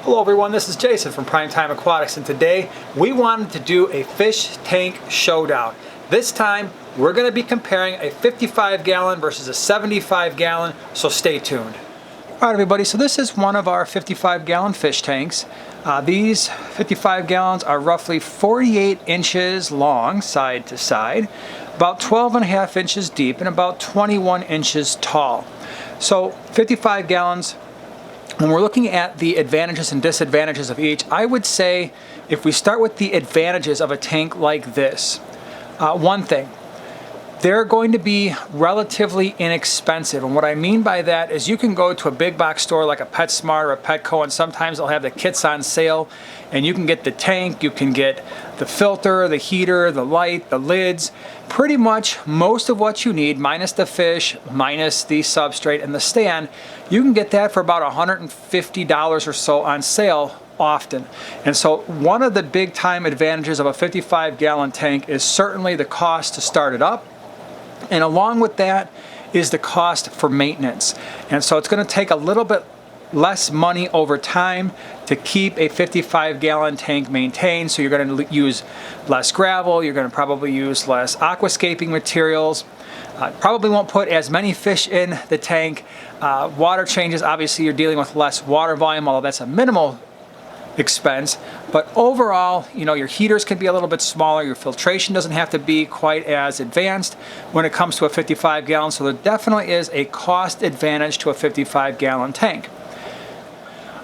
Hello everyone, this is Jason from Primetime Aquatics, and today we wanted to do a fish tank showdown. This time we're going to be comparing a 55 gallon versus a 75 gallon, so stay tuned. Alright everybody, so this is one of our 55 gallon fish tanks. These 55 gallons are roughly 48 inches long side to side, about 12.5 inches deep, and about 21 inches tall. So 55 gallons. When we're looking at the advantages and disadvantages of each, I would say if we start with the advantages of a tank like this, one thing, they're going to be relatively inexpensive. And what I mean by that is you can go to a big box store like a PetSmart or a Petco, and sometimes they'll have the kits on sale, and you can get the tank, you can get the filter, the heater, the light, the lids, pretty much most of what you need, minus the fish, minus the substrate and the stand. You can get that for about $150 or so on sale often. And so one of the big time advantages of a 55 gallon tank is certainly the cost to start it up. And along with that is the cost for maintenance. And so it's going to take a little bit less money over time to keep a 55 gallon tank maintained. So you're going to use less gravel, you're going to probably use less aquascaping materials, probably won't put as many fish in the tank. Water changes, obviously you're dealing with less water volume, although that's a minimal expense. But overall, you know, your heaters can be a little bit smaller, your filtration doesn't have to be quite as advanced when it comes to a 55 gallon, so there definitely is a cost advantage to a 55 gallon tank.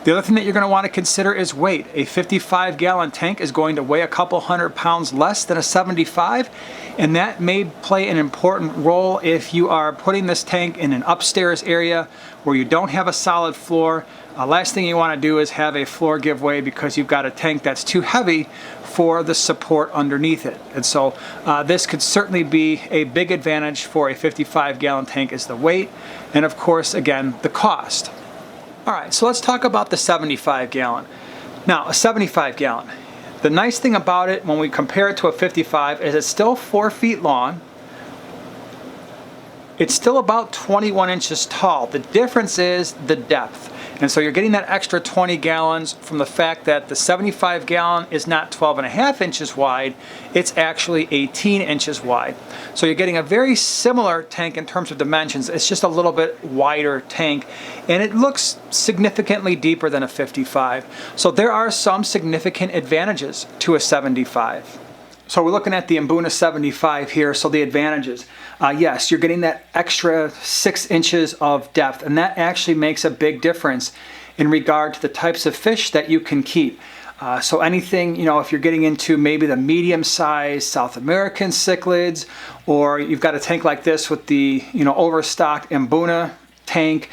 The other thing that you're going to want to consider is weight. A 55 gallon tank is going to weigh a couple hundred pounds less than a 75, and that may play an important role if you are putting this tank in an upstairs area where you don't have a solid floor. Last thing you want to do is have a floor give way because you've got a tank that's too heavy for the support underneath it. And so this could certainly be a big advantage for a 55 gallon tank, is the weight, and of course again the cost. Alright, so let's talk about the 75 gallon. Now, a 75 gallon. The nice thing about it when we compare it to a 55 is it's still 4 feet long. It's still about 21 inches tall. The difference is the depth. And so you're getting that extra 20 gallons from the fact that the 75 gallon is not 12.5 inches wide, it's actually 18 inches wide. So you're getting a very similar tank in terms of dimensions. It's just a little bit wider tank, and it looks significantly deeper than a 55. So there are some significant advantages to a 75. So we're looking at the Mbuna 75 here, so the advantages. Yes, you're getting that extra 6 inches of depth, and that actually makes a big difference in regard to the types of fish that you can keep. So anything, you know, if you're getting into maybe the medium-sized South American cichlids, or you've got a tank like this with the, you know, overstocked Mbuna tank,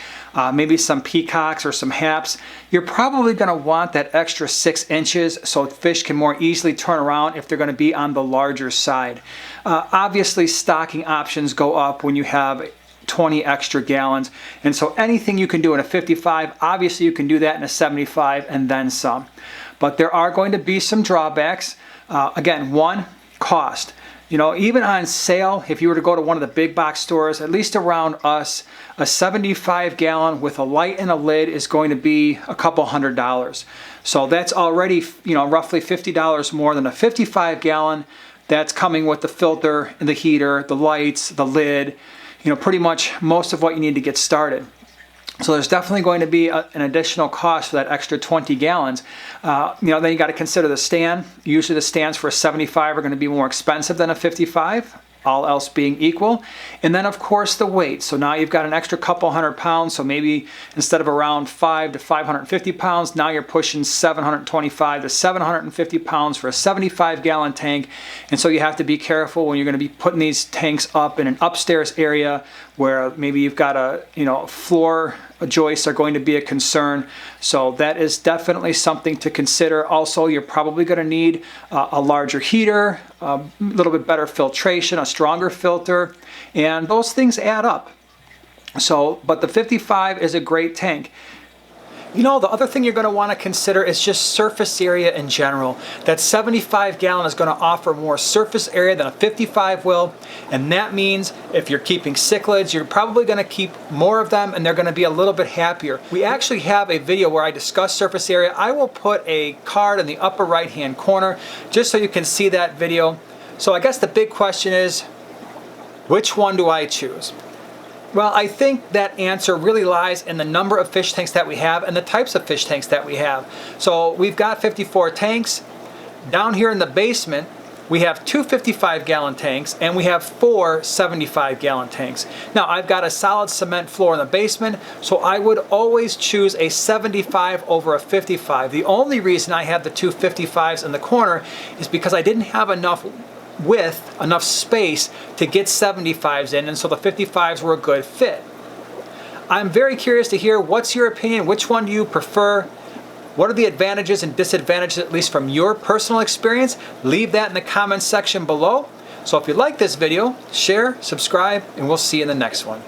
maybe some peacocks or some haps, you're probably going to want that extra 6 inches so fish can more easily turn around if they're going to be on the larger side. Obviously stocking options go up when you have 20 extra gallons, and so anything you can do in a 55, obviously you can do that in a 75 and then some. But there are going to be some drawbacks. Again, one, cost. You know, even on sale, if you were to go to one of the big box stores, at least around us, a 75 gallon with a light and a lid is going to be a couple $100. So that's already, you know, roughly $50 more than a 55 gallon. That's coming with the filter and the heater, the lights, the lid, you know, pretty much most of what you need to get started. So there's definitely going to be an additional cost for that extra 20 gallons. You know, then you got to consider the stand. Usually the stands for a 75 are going to be more expensive than a 55, all else being equal. And then of course the weight. So now you've got an extra couple hundred pounds. So maybe instead of around 5 to 550 pounds, now you're pushing 725 to 750 pounds for a 75 gallon tank. And so you have to be careful when you're going to be putting these tanks up in an upstairs area where maybe you've got a, you know, floor joists are going to be a concern. So that is definitely something to consider. Also, you're probably going to need a larger heater, a little bit better filtration, a stronger filter, and those things add up. So, but the 55 is a great tank. You know, the other thing you're going to want to consider is just surface area in general. That 75 gallon is going to offer more surface area than a 55 will, and that means if you're keeping cichlids, you're probably going to keep more of them and they're going to be a little bit happier. We actually have a video where I discuss surface area. I will put a card in the upper right hand corner just so you can see that video. So I guess the big question is, which one do I choose? Well, I think that answer really lies in the number of fish tanks that we have and the types of fish tanks that we have. So we've got 54 tanks. Down here in the basement, we have two 55-gallon tanks and we have four 75-gallon tanks. Now, I've got a solid cement floor in the basement, so I would always choose a 75 over a 55. The only reason I had the two 55s in the corner is because I didn't have enough width, enough space to get 75s in, and so the 55s were a good fit. I'm very curious to hear what's your opinion. Which one do you prefer? What are the advantages and disadvantages, at least from your personal experience? Leave that in the comments section below. So if you like this video, share, subscribe, and we'll see you in the next one.